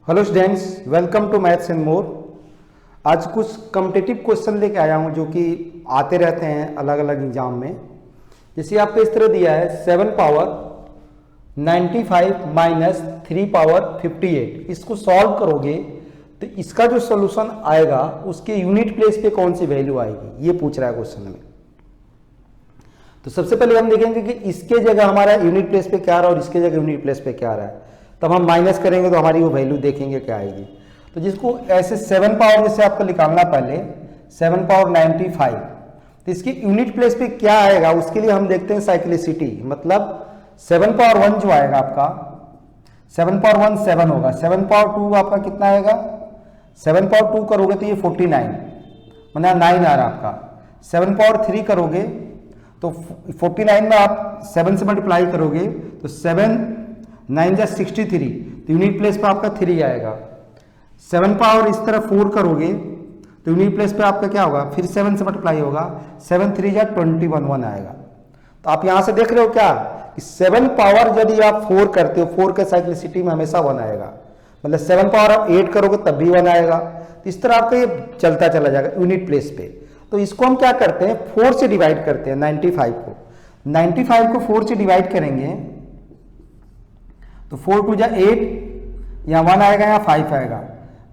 Hello students, welcome to maths and more. आज कुछ competitive question लेके आया हूँ जो कि आते रहते हैं अलग अलग एग्जाम में। जैसे आपको इस तरह दिया है 7 पावर 95 माइनस 3 पावर 58। इसको सॉल्व करोगे तो इसका जो सोल्यूशन आएगा उसके यूनिट प्लेस पे कौन सी वैल्यू आएगी, ये पूछ रहा है क्वेश्चन में। तो सबसे पहले हम देखेंगे कि इसके जगह हमारा यूनिट प्लेस पे क्या आ रहा है और इसके जगह यूनिट प्लेस पे क्या आ रहा है। तब हम माइनस करेंगे तो हमारी वो वैल्यू देखेंगे क्या आएगी। तो जिसको ऐसे 7 पावर जैसे आपको निकालना, पहले 7 पावर 95, तो इसकी यूनिट प्लेस पे क्या आएगा उसके लिए हम देखते हैं साइक्लिसिटी। मतलब 7 पावर 1 जो आएगा आपका, 7 पावर 1 7 होगा, 7 पावर 2 आपका कितना आएगा, 7 पावर 2 करोगे तो ये 49, मतलब 9 आ रहा आपका। 7 पावर 3 करोगे तो 49 में आप 7 से मल्टीप्लाई करोगे तो 7 9 जा 63, तो यूनिट प्लेस पे आपका 3 आएगा। 7 पावर इस तरह 4 करोगे तो यूनिट प्लेस पे आपका क्या होगा, फिर 7 से मल्टीप्लाई होगा, 7 3 जा 21 1 आएगा। तो आप यहां से देख रहे हो क्या कि 7 पावर यदि आप 4 करते हो, 4 के साइक्लिसिटी में हमेशा 1 आएगा। मतलब 7 पावर आप 8 करोगे तब भी 1 आएगा। तो इस तरह आपका ये चलता चला जाएगा यूनिट प्लेस पे। तो इसको हम क्या करते हैं, 4 से डिवाइड करते हैं 95 को। 95 को 4 से डिवाइड करेंगे तो 4 2 जा 8, यहाँ 1 आएगा, यहाँ 5 आएगा।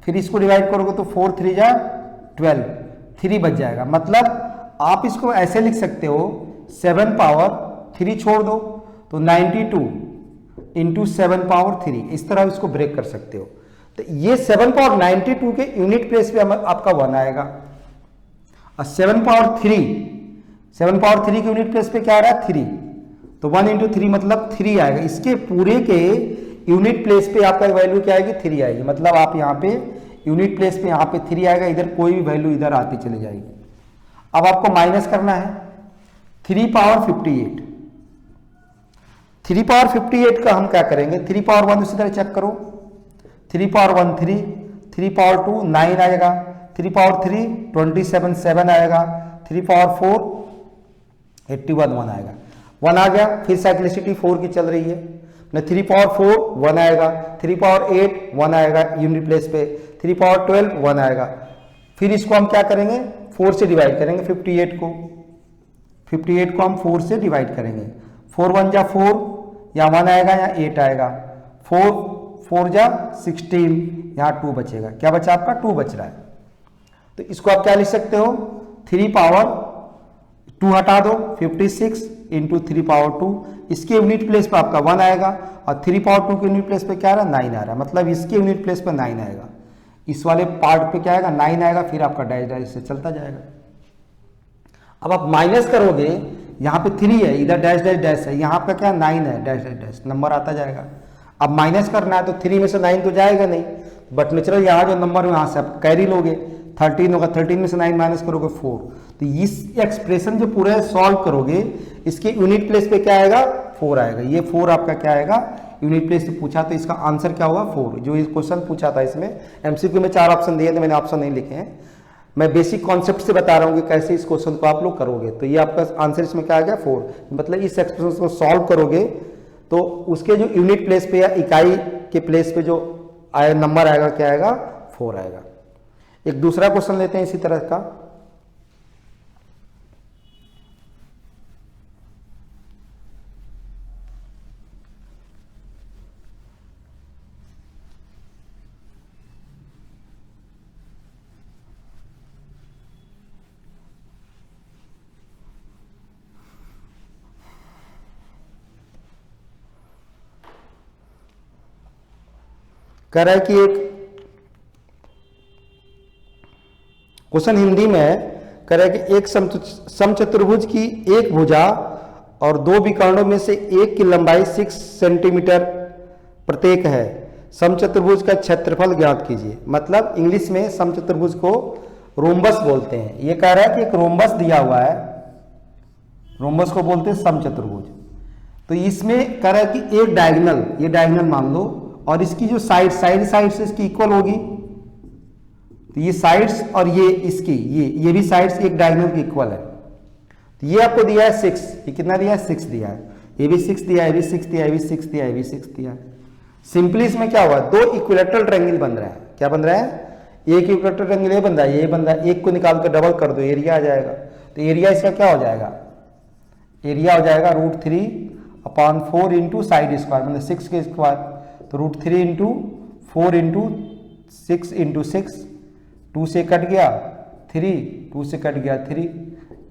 फिर इसको डिवाइड करोगे तो 4 3 जा 12, 3 बच जाएगा। मतलब आप इसको ऐसे लिख सकते हो, 7 पावर 3 छोड़ दो तो 92 इंटू 7 पावर 3, इस तरह इसको ब्रेक कर सकते हो। तो ये 7 पावर 92 के यूनिट प्लेस पे आपका 1 आएगा। और 7 पावर 3 के यूनिट प्लेस पे क्या आ रहा है, 3, तो 1 इंटू 3 मतलब 3 आएगा। इसके पूरे के यूनिट प्लेस पे आपका वैल्यू क्या आएगी, 3 आएगी। मतलब आप यहाँ पे यूनिट प्लेस पे यहाँ पे 3 आएगा, इधर कोई भी वैल्यू इधर आती चली जाएगी। अब आपको माइनस करना है 3 पावर 58। 3 पावर 58 का हम क्या करेंगे, 3 पावर 1 उसी तरह चेक करो, 3 पावर 1 3, 3 पावर 2 9 आएगा, 3 पावर 3 27 7 आएगा, 3 पावर 4 81 1 आएगा। 1 आ गया, फिर साइक्लिसिटी 4 की चल रही है, 3 पावर 4 1 आएगा, 3 पावर 8 1 आएगा यूनिट प्लेस पे, 3 पावर 12 1 आएगा। फिर इसको हम क्या करेंगे, 4 से डिवाइड करेंगे 58 को। 58 को हम 4 से डिवाइड करेंगे, 4 1 जा 4, यहाँ 1 आएगा, यहाँ 8 आएगा, 4 4 जा 16, यहाँ 2 बचेगा। क्या बचा आपका, 2 बच रहा है। तो इसको आप क्या लिख सकते हो, 3 पावर 2 हटा दो, 56 इंटू 3 पावर 2, इसके यूनिट प्लेस पे आपका 1 आएगा। और 3 पावर 2 के यूनिट प्लेस पे क्या आ रहा है, 9 आ रहा है। मतलब इसके यूनिट प्लेस पे 9 आएगा, इस वाले पार्ट पे क्या आएगा, 9 आएगा। फिर आपका डैश डैश से चलता जाएगा। अब आप माइनस करोगे, यहाँ पे 3 है, इधर डैश डैश डैश है, यहाँ आपका क्या 9 है, डैश डैश डैश नंबर आता जाएगा। अब माइनस करना है तो 3 में से 9 तो जाएगा नहीं, बट नेचुरल यहाँ जो नंबर है यहाँ से आप कैरी लोगे, 13 होगा, 13 में से 9 माइनस करोगे 4। तो इस एक्सप्रेशन जो पूरे सॉल्व करोगे इसके यूनिट प्लेस पे क्या आएगा, 4 आएगा। ये 4 आपका क्या आएगा, यूनिट प्लेस से पूछा तो इसका आंसर क्या होगा, 4। जो इस क्वेश्चन पूछा था इसमें एमसीक्यू में 4 ऑप्शन दिए थे, मैंने ऑप्शन नहीं लिखे हैं। मैं बेसिक कॉन्सेप्ट से बता रहा हूँ कि कैसे इस क्वेश्चन को आप लोग करोगे। तो ये आपका आंसर इसमें क्या आ गया, 4। मतलब इस एक्सप्रेशन को सॉल्व करोगे तो उसके जो यूनिट प्लेस पे या इकाई के प्लेस पे जो नंबर आएगा क्या आएगा, 4 आएगा। एक दूसरा क्वेश्चन लेते हैं इसी तरह का। कह रहा है कि एक क्वेश्चन हिंदी में है, कह रहा है कि एक समचतुर्भुज की एक भुजा और 2 विकर्णों में से एक की लंबाई 6 सेंटीमीटर प्रत्येक है। समचतुर्भुज का क्षेत्रफल ज्ञात कीजिए। मतलब इंग्लिश में समचतुर्भुज को रोम्बस बोलते हैं। ये कह रहा है कि एक रोम्बस दिया हुआ है, रोम्बस को बोलते हैं समचतुर्भुज। तो इसमें कह रहा है कि एक डायगोनल, ये डायगोनल मान लो, और इसकी जो साइड से इसकी इक्वल होगी। तो ये साइड्स और ये इसकी ये भी साइड्स एक डायगोनल की इक्वल है। तो ये आपको दिया है 6, ये कितना दिया है, 6 दिया है। ये भी 6 दिया है, ये भी 6 दिया है, ये भी 6 दिया है, ये भी 6 दिया है। सिंपली इसमें क्या हुआ, दो इक्विलेटरल ट्रायंगल बन रहा है। क्या बन रहा है, एक इक्विलेटरल ट्रायंगल ये बन रहा है, ये बन रहा है, एक को निकाल कर डबल कर दो, एरिया आ जाएगा। तो एरिया इसका क्या हो जाएगा, एरिया हो जाएगा √3/4 इंटू साइड स्क्वायर, मतलब 6 के स्क्वायर। तो √3 इंटू 4 इंटू 6 इंटू 6, 2 से कट गया 3, 2 से कट गया 3,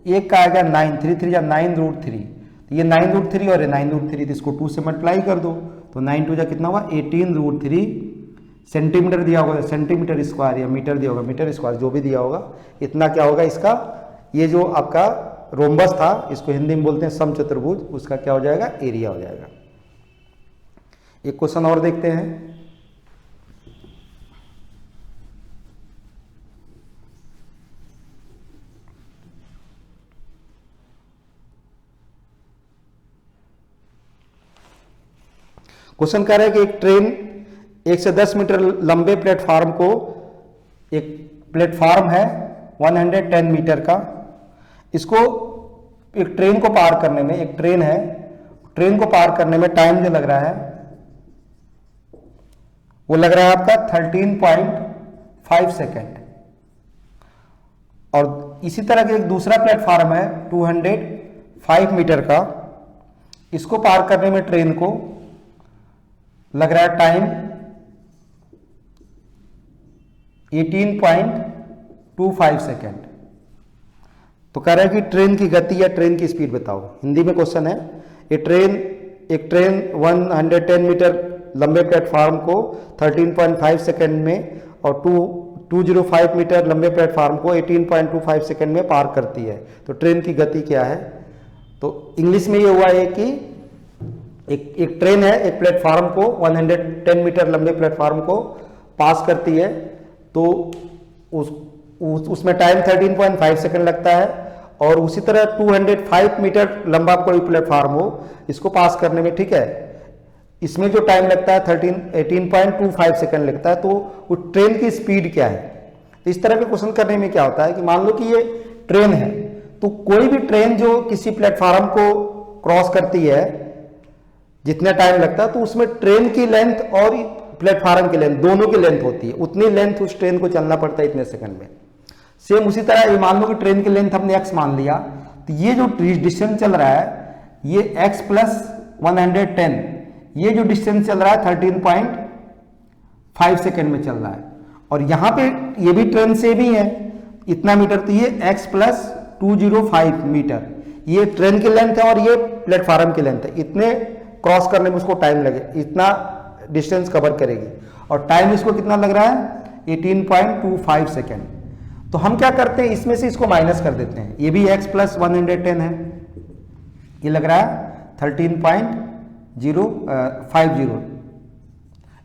एक का आएगा 9, 3 3 या 9 √3। तो ये 9 √3 और ये 9 √3, तो इसको 2 से मल्टीप्लाई कर दो, तो 9 2 जा कितना हुआ 18 √3 सेंटीमीटर दिया होगा, सेंटीमीटर स्क्वायर या मीटर दिया होगा, मीटर स्क्वायर जो भी दिया होगा, इतना क्या होगा इसका, ये जो आपका रोम्बस था, इसको हिंदी में बोलते हैं समचतुर्भुज, उसका क्या हो जाएगा, एरिया हो जाएगा। एक क्वेश्चन और देखते हैं। क्वेश्चन कह रहा है कि एक ट्रेन 1 से 10 मीटर लंबे प्लेटफार्म को, एक प्लेटफार्म है 110 मीटर का, इसको एक ट्रेन को पार करने में, एक ट्रेन है, ट्रेन को पार करने में टाइम जो लग रहा है वो लग रहा है आपका 13.5 सेकेंड। और इसी तरह का एक दूसरा प्लेटफार्म है 205 मीटर का, इसको पार करने में ट्रेन को लग रहा है टाइम 18.25 सेकेंड। तो कह रहा है कि ट्रेन की गति या ट्रेन की स्पीड बताओ। हिंदी में क्वेश्चन है, एक ट्रेन 110 मीटर लंबे प्लेटफार्म को 13.5 सेकेंड में और 205 मीटर लंबे प्लेटफार्म को 18.25 सेकेंड में पार करती है, तो ट्रेन की गति क्या है। तो इंग्लिश में ये हुआ है कि एक ट्रेन है, एक प्लेटफार्म को 110 मीटर लंबे प्लेटफार्म को पास करती है, तो उसमें टाइम 13.5 सेकंड लगता है। और उसी तरह 205 मीटर लंबा कोई प्लेटफार्म हो, इसको पास करने में, ठीक है, इसमें जो टाइम लगता है 18.25 सेकंड लगता है। तो वो ट्रेन की स्पीड क्या है। इस तरह के क्वेश्चन करने में क्या होता है कि मान लो कि ये ट्रेन है, तो कोई भी ट्रेन जो किसी प्लेटफार्म को क्रॉस करती है, जितना टाइम लगता है, तो उसमें ट्रेन की लेंथ और प्लेटफार्म की लेंथ दोनों की लेंथ होती है, उतनी लेंथ उस ट्रेन को चलना पड़ता है इतने सेकंड में। सेम उसी तरह ये मान लो कि ट्रेन की लेंथ हमने x मान लिया, तो ये जो डिस्टेंस चल रहा है ये x प्लस 110, ये जो डिस्टेंस चल रहा है 13.5 सेकेंड में चल रहा है। और यहां पे ये भी ट्रेन से भी है इतना मीटर, तो ये x प्लस 205 मीटर, ये ट्रेन की लेंथ है और ये प्लेटफार्म की लेंथ है। इतने क्रॉस करने में उसको टाइम लगे, इतना डिस्टेंस कवर करेगी, और टाइम इसको कितना लग रहा है 18.25 सेकेंड। तो हम क्या करते हैं, इसमें से इसको माइनस कर देते हैं, ये भी x प्लस 110 है, ये लग रहा है 13.050,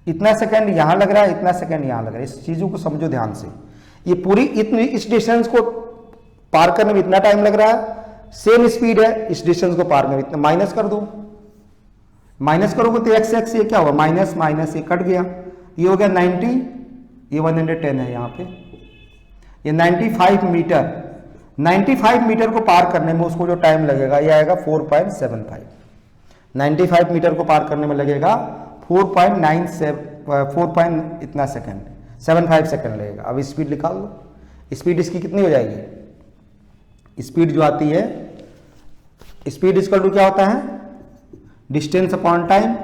इतना सेकंड यहां लग रहा है, इतना सेकंड यहां लग रहा है। इस चीजों को समझो ध्यान से, ये पूरी इतनी इस डिस्टेंस को पार करने में इतना टाइम लग रहा है, सेम स्पीड है, इस डिस्टेंस को पार करने में इतना, माइनस कर दो, माइनस करोगे तो x x ये क्या होगा, माइनस माइनस ये कट गया, ये हो गया 90, ये 110 है यहाँ पे, ये 95 मीटर, 95 मीटर को पार करने में उसको जो टाइम लगेगा ये आएगा 4.75, 95 मीटर को पार करने में लगेगा 4.97 इतना सेकंड, 75 सेकंड लगेगा। अब स्पीड निकाल लो, स्पीड इसकी कितनी हो जाएगी, स्पीड जो आती है, स्पीड इक्वल टू क्या होता है, डिस्टेंस अपॉन टाइम।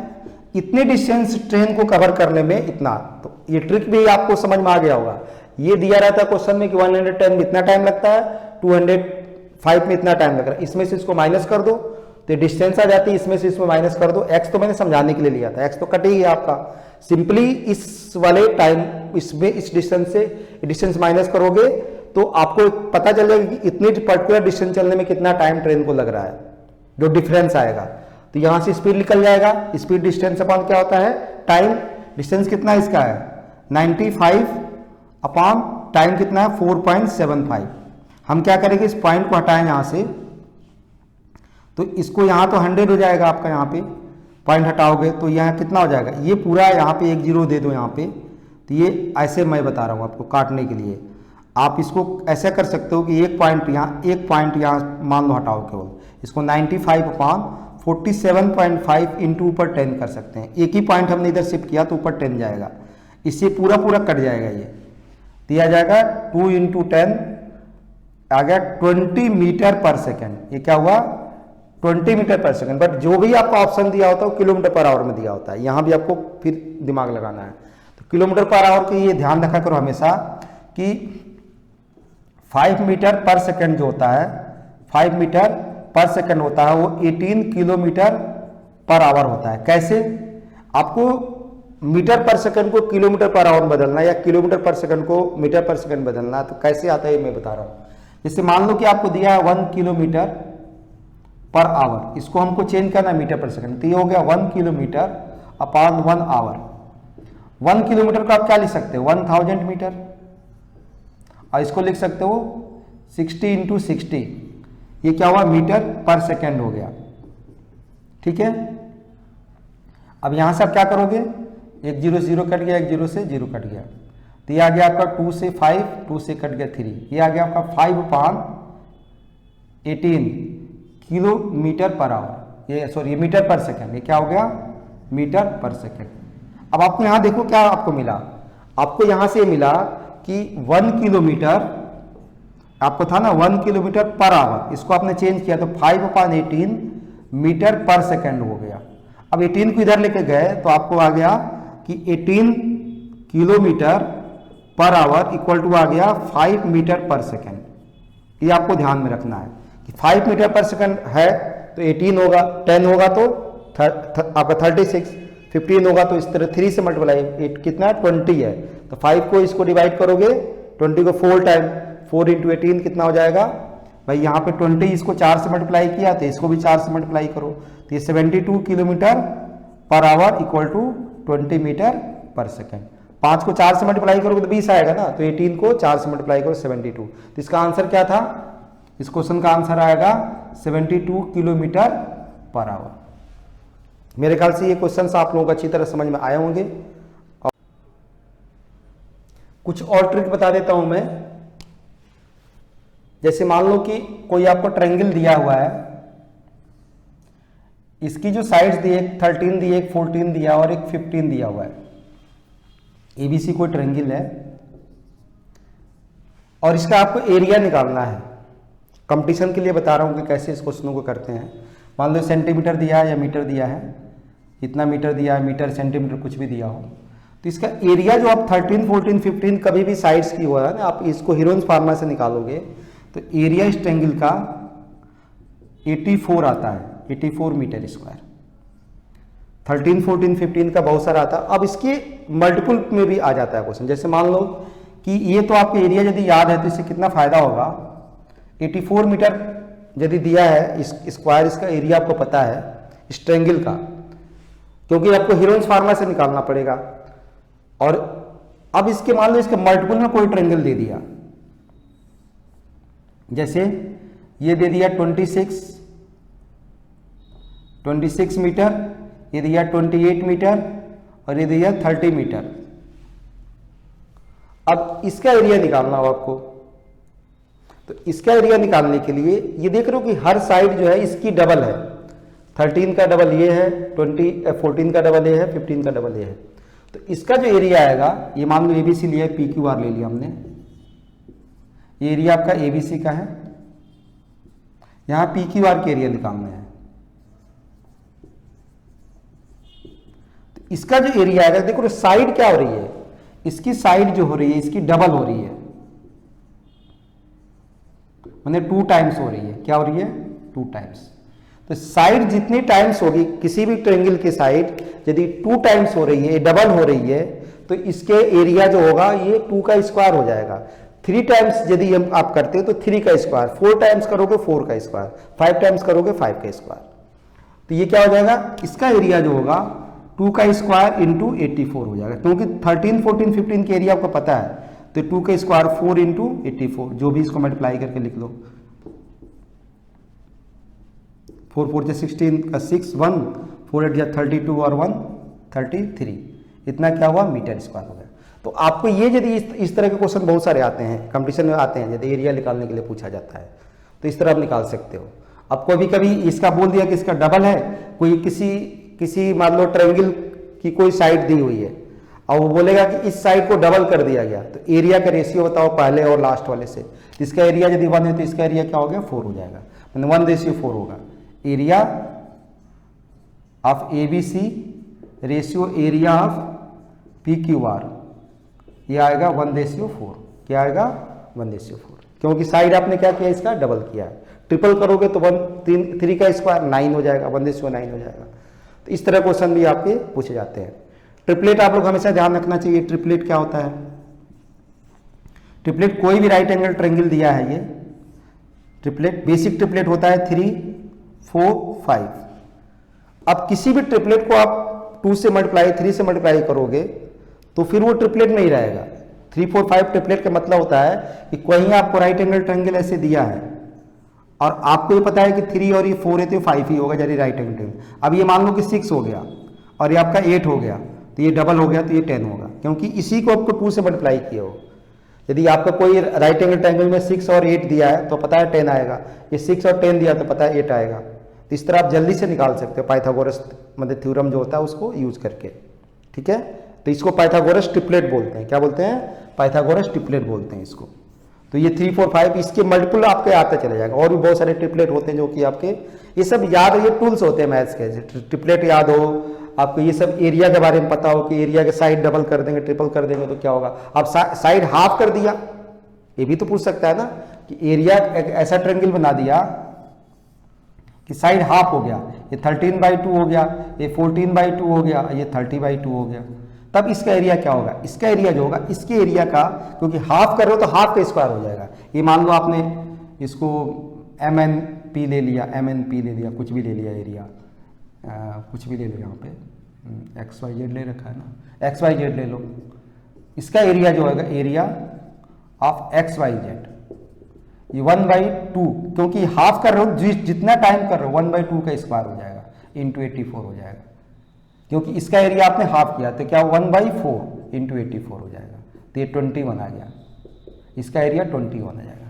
इतने डिस्टेंस ट्रेन को कवर करने में इतना, तो ये ट्रिक भी आपको समझ में आ गया होगा। ये दिया रहता है क्वेश्चन में कि 110 में इतना टाइम लगता है, 205 में इतना टाइम लग रहा है, इसमें से इसको माइनस कर दो तो डिस्टेंस आ जाती है, इसमें से इसमें माइनस कर दो। एक्स तो मैंने समझाने के लिए लिया था, एक्स तो कट ही गया आपका, सिंपली इस वाले टाइम, इसमें इस डिस्टेंस से डिस्टेंस माइनस करोगे तो आपको पता चलेगा कि इतनी पर्टिकुलर डिस्टेंस चलने में कितना टाइम ट्रेन को लग रहा है, जो डिफरेंस आएगा। तो यहां से स्पीड निकल जाएगा, स्पीड डिस्टेंस अपॉन क्या होता है, टाइम। डिस्टेंस कितना इसका है 95 अपॉन टाइम कितना है 4.75। हम क्या करेंगे, इस पॉइंट को हटाएं यहां से, तो इसको यहां तो 100 हो जाएगा आपका, यहां पे पॉइंट हटाओगे तो यहां कितना हो जाएगा, ये पूरा यहां पे 1 0 दे दो यहां पे। तो ये ऐसे मैं बता रहा हूं आपको काटने के लिए, आप इसको ऐसा कर सकते हो कि एक पॉइंट यहां मान लो हटाओ केवल, इसको 95 अपॉन 47.5 इंटू ऊपर 10 कर सकते हैं। एक ही पॉइंट हमने इधर शिफ्ट किया तो ऊपर 10 जाएगा, इससे पूरा पूरा कट जाएगा। ये दिया जाएगा 2 इंटू 10 आ गया 20 मीटर पर सेकेंड। ये क्या हुआ 20 मीटर पर सेकेंड। बट जो भी आपको ऑप्शन दिया होता है वो किलोमीटर पर आवर में दिया होता है, यहाँ भी आपको फिर दिमाग लगाना है। तो किलोमीटर पर आवर के ये ध्यान रखा करो हमेशा कि 5 मीटर पर सेकेंड जो होता है, 5 मीटर पर सेकेंड होता है वो 18 किलोमीटर पर आवर होता है। कैसे आपको मीटर पर सेकंड को किलोमीटर पर आवर बदलना या किलोमीटर पर सेकंड को मीटर पर सेकंड बदलना, तो कैसे आता है मैं बता रहा हूं। जैसे मान लो कि आपको दिया है 1 किलोमीटर पर आवर, इसको हमको चेंज करना मीटर पर सेकंड, तो ये हो गया 1 किलोमीटर अपॉन 1 आवर। 1 किलोमीटर को आप क्या लिख सकते हो 1000 मीटर, और इसको लिख सकते हो 60 इंटू 60, ये क्या हुआ मीटर पर सेकेंड हो गया। ठीक है, अब यहां से आप क्या करोगे, एक 0 0 कट गया, एक 0 से 0 कट गया, तो ये आ गया आपका 2 से 5, 2 से कट गया 3, ये आ गया आपका 5/18 किलोमीटर पर आवर, ये सॉरी मीटर पर सेकेंड, ये क्या हो गया मीटर पर सेकेंड। अब आपको यहां देखो क्या आपको मिला, आपको यहां से मिला कि 1 किलोमीटर, आपको था ना 1 किलोमीटर पर आवर, इसको आपने चेंज किया तो 5/18 मीटर पर सेकेंड हो गया। अब 18 को इधर लेके गए तो आपको आ गया कि 18 kilometre per hour equal to आ गया 5 मीटर पर सेकेंड। ये आपको ध्यान में रखना है कि 5 मीटर पर सेकेंड है तो 18 होगा, 10 होगा तो आपका 36, 15 होगा तो इस तरह 3 से मल्टीप्लाई, कितना 20 है, तो 5 को इसको डिवाइड करोगे 20 को 4 टाइम, 4 इंटू 18 कितना हो जाएगा भाई, यहाँ पे 20 इसको 4 से मल्टीप्लाई किया तो इसको भी 4 से मल्टीप्लाई करो, तो ये 72 kilometre per hour equal to 20 metre per second. 5 को 4 से मल्टीप्लाई करोगे तो 20 आएगा ना, तो 18 को 4 से मल्टीप्लाई करो 72, तो इसका आंसर क्या था, इस क्वेश्चन का आंसर आएगा 72 किलोमीटर पर आवर। मेरे ख्याल से ये क्वेश्चन आप लोगों को अच्छी तरह समझ में आए होंगे। और कुछ और ट्रिक बता देता हूं मैं। जैसे मान लो कि कोई आपको ट्रायंगल दिया हुआ है, इसकी जो साइड्स दी है 13 दी है, एक 14 दिया और एक 15 दिया हुआ है। एबीसी कोई ट्रायंगल है और इसका आपको एरिया निकालना है। कंपटीशन के लिए बता रहा हूं कि कैसे इस क्वेश्चनों को करते हैं। मान लो सेंटीमीटर दिया है या मीटर दिया है, इतना मीटर दिया है, मीटर सेंटीमीटर कुछ भी दिया हो, तो इसका एरिया जो आप 13, 14, 15 कभी भी साइड्स की हुआ है ना, आप इसको हीरोन्स फार्मूला से निकालोगे तो एरिया इस ट्रायंगल का 84 आता है, 84 मीटर स्क्वायर। 13, 14, 15 का बहुत सारा आता है। अब इसके मल्टीपल में भी आ जाता है क्वेश्चन। जैसे मान लो कि ये तो आपको एरिया यदि याद है तो इससे कितना फायदा होगा, 84 मीटर यदि दिया है इस स्क्वायर, इसका एरिया आपको पता है इस ट्रायंगल का, क्योंकि आपको हीरोन्स फार्मूला से निकालना पड़ेगा। और अब इसके मान लो इसके मल्टीपल में कोई ट्रायंगल दे दिया, जैसे ये दे दिया 26 मीटर, ये दिया 28 मीटर और ये दिया 30 मीटर। अब इसका एरिया निकालना हो आपको, तो इसका एरिया निकालने के लिए ये देख रहे हो कि हर साइड जो है इसकी डबल है। 13 का डबल ये है, 14 का डबल ये है, 15 का डबल ये है। तो इसका जो एरिया आएगा, ये मान लो एबीसी लिया है, PQR ले लिया हमने, ये एरिया आपका एबीसी का है, यहां PQR के एरिया निकालना है। तो इसका जो एरिया आएगा, देखो साइड क्या हो रही है, इसकी साइड जो हो रही है इसकी डबल हो रही है, मतलब 2 टाइम्स हो रही है। क्या हो रही है 2 टाइम्स। तो साइड जितनी टाइम्स होगी किसी भी ट्रायंगल की साइड यदि 2 टाइम्स हो रही है, डबल हो रही है, तो इसके एरिया जो होगा ये 2 का स्क्वायर हो जाएगा। 3 टाइम्स यदि हम आप करते हैं तो 3 का स्क्वायर, 4 टाइम्स करोगे 4 का स्क्वायर, 5 टाइम्स करोगे 5 का स्क्वायर। तो ये क्या हो जाएगा, इसका एरिया जो होगा 2 का स्क्वायर इंटू 84 हो जाएगा, क्योंकि 13, 14, 15 के एरिया आपको पता है, तो 2 का स्क्वायर 4 इंटू 84, जो भी इसको मल्टीप्लाई करके लिख लो, 4 4 से 16 का 6, 1 4 8 जा 32 और 1 33, इतना क्या हुआ मीटर स्क्वायर हो गया। तो आपको ये यदि इस तरह के क्वेश्चन बहुत सारे आते हैं, कंपटीशन में आते हैं, यदि एरिया निकालने के लिए पूछा जाता है तो इस तरह आप निकाल सकते हो। अब कभी कभी इसका बोल दिया कि इसका डबल है, कोई किसी मान लो ट्रायंगल की कोई साइड दी हुई है और वो बोलेगा कि इस साइड को डबल कर दिया गया, तो एरिया का रेशियो बताओ पहले और लास्ट वाले से। इसका एरिया यदि 1 है तो इसका एरिया क्या हो गया 4 हो जाएगा, मतलब 1:4 होगा। Area of ABC ratio area of PQR, ये आएगा 1:4। क्या आएगा 1:4, क्योंकि साइड आपने क्या किया इसका डबल किया है। ट्रिपल करोगे तो 3 का स्क्वायर 9 हो जाएगा, 1:9 हो जाएगा। तो इस तरह क्वेश्चन भी आपके पूछे जाते हैं। ट्रिपलेट आप लोग हमेशा ध्यान रखना चाहिए, ट्रिपलेट क्या होता है। ट्रिपलेट कोई भी राइट एंगल ट्रायंगल दिया है, ये ट्रिपलेट बेसिक ट्रिपलेट होता है 3, 4, 5। अब किसी भी ट्रिपलेट को आप 2 से मल्टीप्लाई 3 से मल्टीप्लाई करोगे तो फिर वो ट्रिपलेट नहीं रहेगा। 3, 4, 5 ट्रिपलेट का मतलब होता है कि कहीं आपको राइट एंगल ट्रायंगल ऐसे दिया है और आपको ये पता है कि 3 और ये 4 है तो 5 ही होगा यदि राइट एंगल ट्रायंगल। अब ये मान लो कि 6 हो गया और ये आपका 8 हो गया, तो ये डबल हो गया तो ये 10 होगा, क्योंकि इसी को आपको 2 से मल्टीप्लाई किया हो। यदि आपका कोई राइट एंगल ट्रायंगल में 6 और 8 दिया है तो पता है 10 आएगा, ये 6 और 10 दिया तो पता है 8 आएगा। तो इस तरह आप जल्दी से निकाल सकते हो पाइथागोरस मतलब थ्योरम जो होता है उसको यूज करके, ठीक है। तो इसको पाइथागोरस ट्रिपलेट बोलते हैं। क्या बोलते हैं? पाइथागोरस ट्रिपलेट बोलते हैं इसको। तो ये 3, 4, 5 इसके मल्टीपल आपके आते चले जाएगा। और भी बहुत सारे ट्रिपलेट होते हैं जो कि आपके ये सब याद, ये टूल्स होते हैं मैथ्स के। ट्रिपलेट याद हो आपको, ये सब एरिया के बारे में पता हो कि एरिया के साइड डबल कर देंगे ट्रिपल कर देंगे तो क्या होगा। अब साइड हाफ कर दिया, ये भी तो पूछ सकता है ना कि एरिया एक ऐसा ट्रायंगल बना दिया कि साइड हाफ हो गया, ये 13/2 हो गया, ये 14/2 हो गया, ये 30/2 हो गया, तब इसका एरिया क्या होगा? इसका एरिया जो होगा इसके एरिया का, क्योंकि हाफ कर रहे हो तो हाफ का स्क्वायर हो जाएगा। ये मान लो आपने इसको MNP ले लिया, MNP ले लिया, कुछ भी ले लिया एरिया, कुछ भी ले लो, यहाँ पे XYZ ले रखा है ना, XYZ ले लो। इसका एरिया जो होगा एरिया ऑफ XYZ, ये 1/2, क्योंकि हाफ कर रहे हो जितना टाइम कर रहे हो 1/2 का स्क्वायर हो जाएगा इंटू 84 हो जाएगा, क्योंकि इसका एरिया आपने हाफ किया तो क्या 1/4 इंटू 84 हो जाएगा, तो ये 21 आ गया, इसका एरिया 21 आ जाएगा।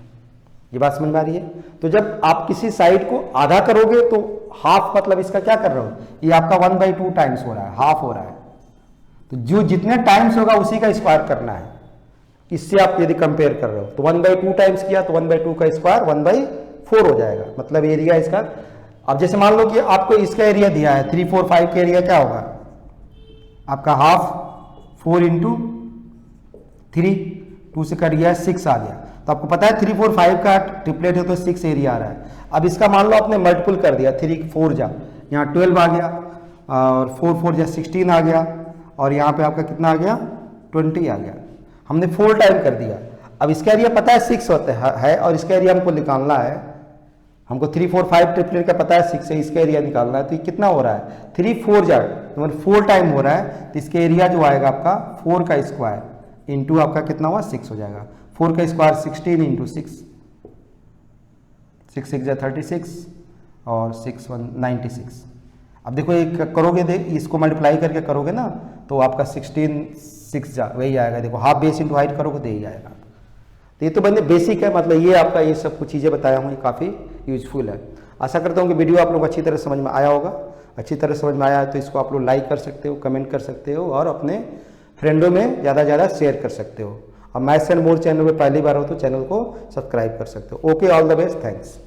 ये बात समझ में आ रही है? तो जब आप किसी साइड को आधा करोगे तो हाफ मतलब इसका क्या कर रहे हो, ये आपका 1/2 टाइम्स हो रहा है, हाफ हो रहा है, तो जो जितने टाइम्स होगा उसी का स्क्वायर करना है। इससे आप यदि कंपेयर कर रहे हो तो 1/2 टाइम्स किया तो 1/2 का स्क्वायर 1/4 हो जाएगा, मतलब एरिया इसका। अब जैसे मान लो कि आपको इसका एरिया दिया है 3, 4, 5 का एरिया क्या होगा आपका हाफ 4 इंटू 3, 2 से कर दिया 6 आ गया। तो आपको पता है 3, 4, 5 का ट्रिपलेट है तो 6 एरिया आ रहा है। अब इसका मान लो आपने मल्टीपल कर दिया, 3, 4 जा, यहाँ 12 आ गया और 4, 4 जा 16 आ गया और यहाँ पे आपका कितना आ गया 20 आ गया। हमने 4 टाइम कर दिया। अब इसका एरिया पता है 6 होता है और इसका एरिया हमको निकालना है, हमको 3, 4, 5 ट्रिपलेट का पता है 6 है, इसका एरिया निकालना है। तो ये कितना हो रहा है 3, 4 जा, तो मतलब 4 टाइम हो रहा है, तो इसका एरिया जो आएगा आपका 4 का स्क्वायर इंटू आपका कितना हुआ 6 हो जाएगा। 4 का स्क्वायर 16 इंटू 6, 6 6 जा 36 और 6 1 96। अब देखो एक करोगे, इसको मल्टीप्लाई करके करोगे ना तो आपका 16 6 जा वही आएगा। देखो हाफ बेस इंटू हाइट करोगे तो यही आएगा। तो ये तो बंदे बेसिक है, मतलब ये आपका ये सब कुछ चीज़ें बताया हूँ, ये काफ़ी यूजफुल है। आशा करता हूँ कि वीडियो आप लोग अच्छी तरह समझ में आया होगा। अच्छी तरह समझ में आया है तो इसको आप लोग लाइक कर सकते हो, कमेंट कर सकते हो और अपने फ्रेंडों में ज़्यादा से ज़्यादा शेयर कर सकते हो। और मैथ्स एंड मोर चैनल में पहली बार हो तो चैनल को सब्सक्राइब कर सकते हो। Okay, all the best, thanks.